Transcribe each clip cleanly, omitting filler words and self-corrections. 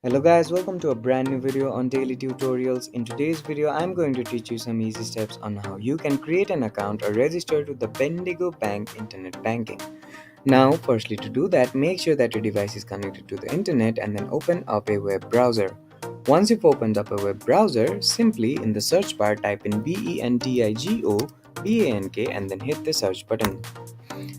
Hello guys, welcome to a brand new video on daily tutorials. In today's video, I'm going to teach you some easy steps on how you can create an account or register to the Bendigo Bank internet banking. Now, firstly to do that, make sure that your device is connected to the internet and then open up a web browser. Once you've opened up a web browser, simply in the search bar type in BENDIGO BANK and then hit the search button.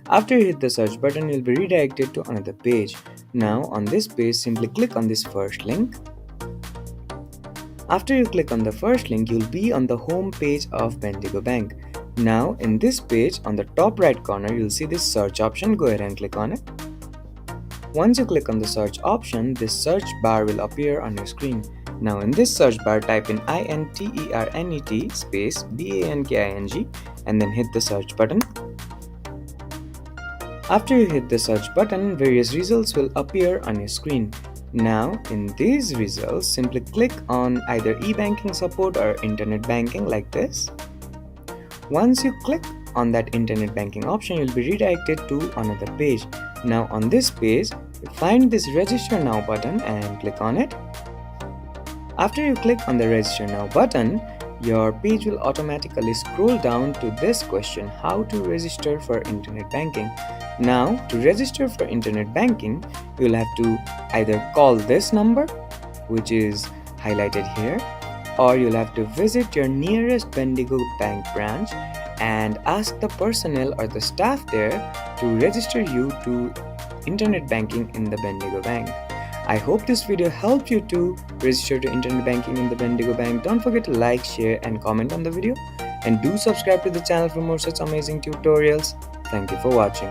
After you hit the search button, you'll be redirected to another page. Now on this page, simply click on this first link. After you click on the first link, you'll be on the home page of Bendigo Bank. Now in this page, on the top right corner, you'll see this search option. Go ahead and click on it. Once you click on the search option, this search bar will appear on your screen. Now in this search bar, type in INTERNET space BANKING and then hit the search button. After you hit the search button, various results will appear on your screen. Now, in these results, simply click on either e-banking support or internet banking like this. Once you click on that internet banking option, you'll be redirected to another page. Now, on this page, you find this register now button and click on it. After you click on the register now button, your page will automatically scroll down to this question, how to register for internet banking. Now, to register for internet banking, you'll have to either call this number, which is highlighted here, or you'll have to visit your nearest Bendigo Bank branch and ask the personnel or the staff there to register you to internet banking in the Bendigo Bank. I hope this video helped you to register to internet banking in the Bendigo Bank. Don't forget to like, share and comment on the video, and do subscribe to the channel for more such amazing tutorials. Thank you for watching.